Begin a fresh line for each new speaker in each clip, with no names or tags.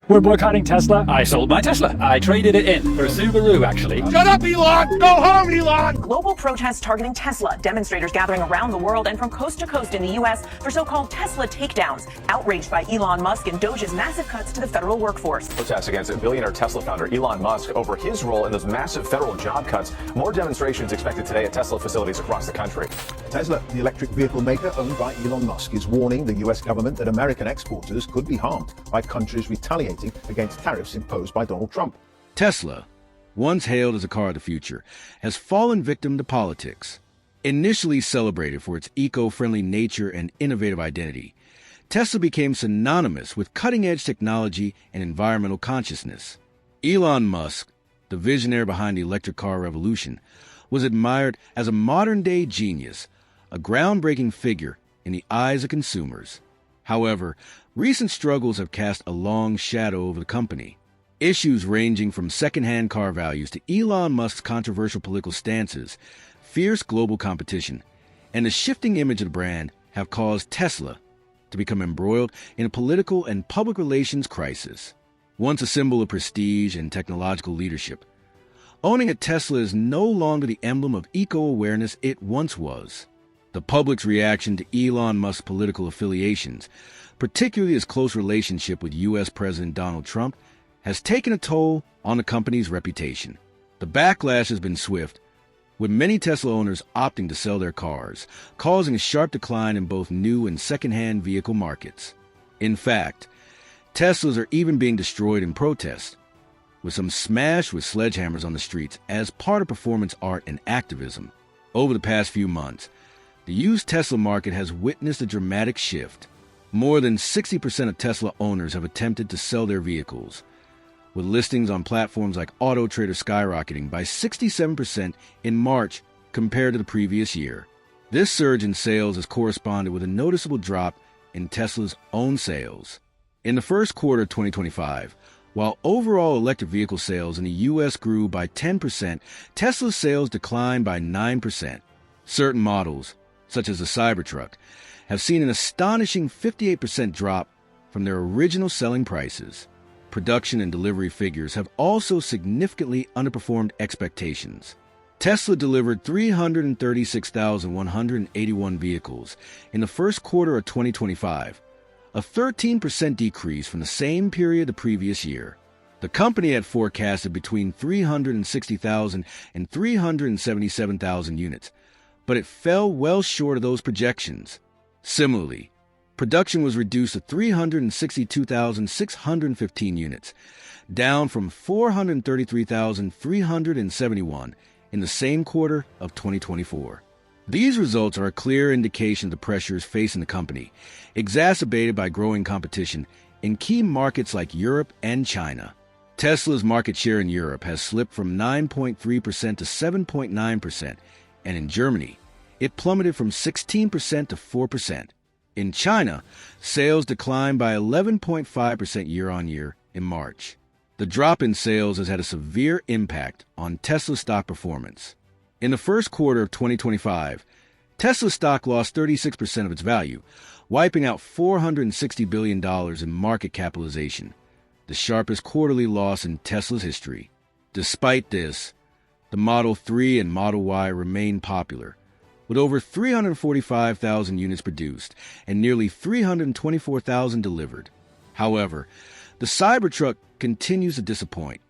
We're boycotting Tesla.
I sold my Tesla. I traded it in for a Subaru, actually.
Shut up, Elon! Go home, Elon!
Global protests targeting Tesla. Demonstrators gathering around the world and from coast to coast in the U.S. for so-called Tesla takedowns. Outraged by Elon Musk and Doge's massive cuts to the federal workforce.
Protests against billionaire Tesla founder Elon Musk over his role in those massive federal job cuts. More demonstrations expected today at Tesla facilities across the country.
Tesla, the electric vehicle maker owned by Elon Musk, is warning the U.S. government that American exporters could be harmed by countries retaliating against tariffs imposed by Donald Trump.
Tesla, once hailed as a car of the future, has fallen victim to politics. Initially celebrated for its eco-friendly nature and innovative identity, Tesla became synonymous with cutting-edge technology and environmental consciousness. Elon Musk, the visionary behind the electric car revolution, was admired as a modern-day genius, a groundbreaking figure in the eyes of consumers. However, recent struggles have cast a long shadow over the company. Issues ranging from second-hand car values to Elon Musk's controversial political stances, fierce global competition, and the shifting image of the brand have caused Tesla to become embroiled in a political and public relations crisis. Once a symbol of prestige and technological leadership, owning a Tesla is no longer the emblem of eco-awareness it once was. The public's reaction to Elon Musk's political affiliations, particularly his close relationship with U.S. President Donald Trump, has taken a toll on the company's reputation. The backlash has been swift, with many Tesla owners opting to sell their cars, causing a sharp decline in both new and second-hand vehicle markets. In fact, Teslas are even being destroyed in protest, with some smashed with sledgehammers on the streets as part of performance art and activism. Over the past few months, the used Tesla market has witnessed a dramatic shift. More than 60% of Tesla owners have attempted to sell their vehicles, with listings on platforms like Auto Trader skyrocketing by 67% in March compared to the previous year. This surge in sales has corresponded with a noticeable drop in Tesla's own sales. In the first quarter of 2025, while overall electric vehicle sales in the U.S. grew by 10%, Tesla's sales declined by 9%. Certain models, such as the Cybertruck, have seen an astonishing 58% drop from their original selling prices. Production and delivery figures have also significantly underperformed expectations. Tesla delivered 336,181 vehicles in the first quarter of 2025, a 13% decrease from the same period the previous year. The company had forecasted between 360,000 and 377,000 units, but it fell well short of those projections. Similarly, production was reduced to 362,615 units, down from 433,371 in the same quarter of 2024. These results are a clear indication of the pressures facing the company, exacerbated by growing competition in key markets like Europe and China. Tesla's market share in Europe has slipped from 9.3% to 7.9%, and in Germany, it plummeted from 16% to 4%. In China, sales declined by 11.5% year-on-year in March. The drop in sales has had a severe impact on Tesla stock performance. In the first quarter of 2025, Tesla stock lost 36% of its value, wiping out $460 billion in market capitalization, the sharpest quarterly loss in Tesla's history. Despite this, the Model 3 and Model Y remain popular, with over 345,000 units produced and nearly 324,000 delivered. However, the Cybertruck continues to disappoint,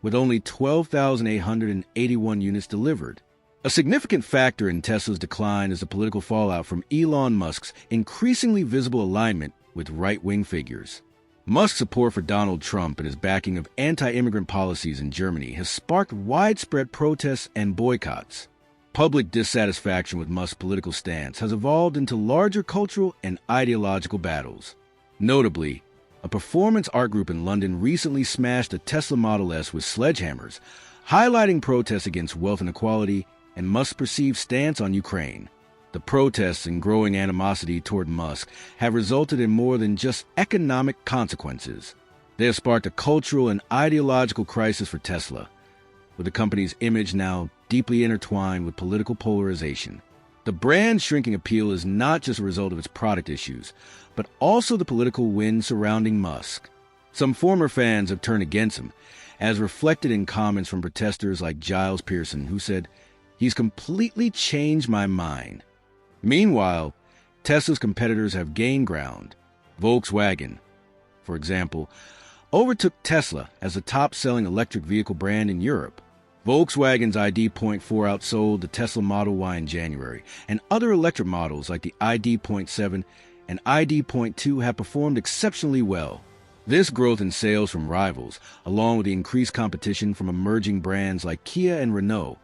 with only 12,881 units delivered. A significant factor in Tesla's decline is the political fallout from Elon Musk's increasingly visible alignment with right-wing figures. Musk's support for Donald Trump and his backing of anti-immigrant policies in Germany has sparked widespread protests and boycotts. Public dissatisfaction with Musk's political stance has evolved into larger cultural and ideological battles. Notably, a performance art group in London recently smashed a Tesla Model S with sledgehammers, highlighting protests against wealth inequality and Musk's perceived stance on Ukraine. The protests and growing animosity toward Musk have resulted in more than just economic consequences. They have sparked a cultural and ideological crisis for Tesla, with the company's image now deeply intertwined with political polarization. The brand's shrinking appeal is not just a result of its product issues, but also the political wind surrounding Musk. Some former fans have turned against him, as reflected in comments from protesters like Giles Pearson, who said, "He's completely changed my mind." Meanwhile, Tesla's competitors have gained ground. Volkswagen, for example, overtook Tesla as the top-selling electric vehicle brand in Europe. Volkswagen's ID.4 outsold the Tesla Model Y in January, and other electric models like the ID.7 and ID.2 have performed exceptionally well. This growth in sales from rivals, along with the increased competition from emerging brands like Kia and Renault,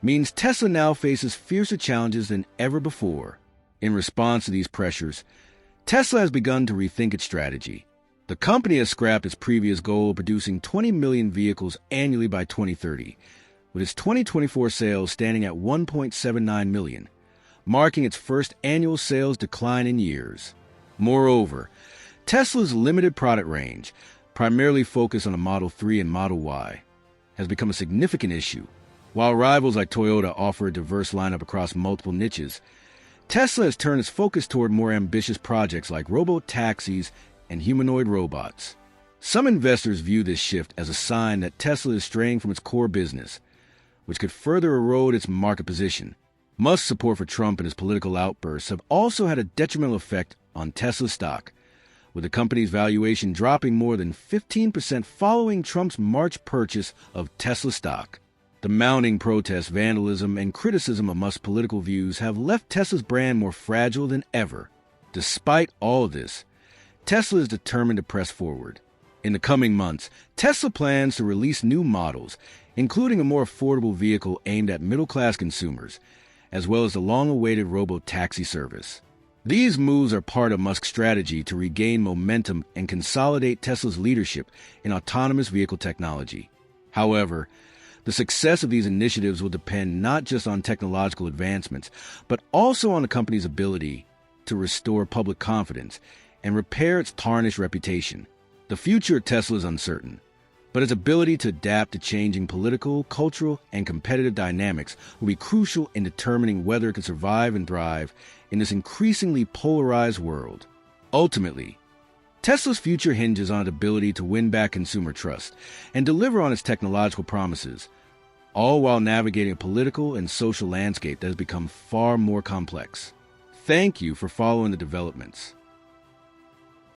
means Tesla now faces fiercer challenges than ever before. In response to these pressures, Tesla has begun to rethink its strategy. The company has scrapped its previous goal of producing 20 million vehicles annually by 2030, with its 2024 sales standing at 1.79 million, marking its first annual sales decline in years. Moreover, Tesla's limited product range, primarily focused on the Model 3 and Model Y, has become a significant issue. While rivals like Toyota offer a diverse lineup across multiple niches, Tesla has turned its focus toward more ambitious projects like robo-taxis and humanoid robots. Some investors view this shift as a sign that Tesla is straying from its core business, which could further erode its market position. Musk's support for Trump and his political outbursts have also had a detrimental effect on Tesla stock, with the company's valuation dropping more than 15% following Trump's March purchase of Tesla stock. The mounting protests, vandalism, and criticism of Musk's political views have left Tesla's brand more fragile than ever. Despite all of this, Tesla is determined to press forward. In the coming months, Tesla plans to release new models, including a more affordable vehicle aimed at middle-class consumers, as well as the long-awaited robo-taxi service. These moves are part of Musk's strategy to regain momentum and consolidate Tesla's leadership in autonomous vehicle technology. However, the success of these initiatives will depend not just on technological advancements, but also on the company's ability to restore public confidence and repair its tarnished reputation. The future of Tesla is uncertain, but its ability to adapt to changing political, cultural, and competitive dynamics will be crucial in determining whether it can survive and thrive in this increasingly polarized world. Ultimately, Tesla's future hinges on its ability to win back consumer trust and deliver on its technological promises, all while navigating a political and social landscape that has become far more complex. Thank you for following the developments.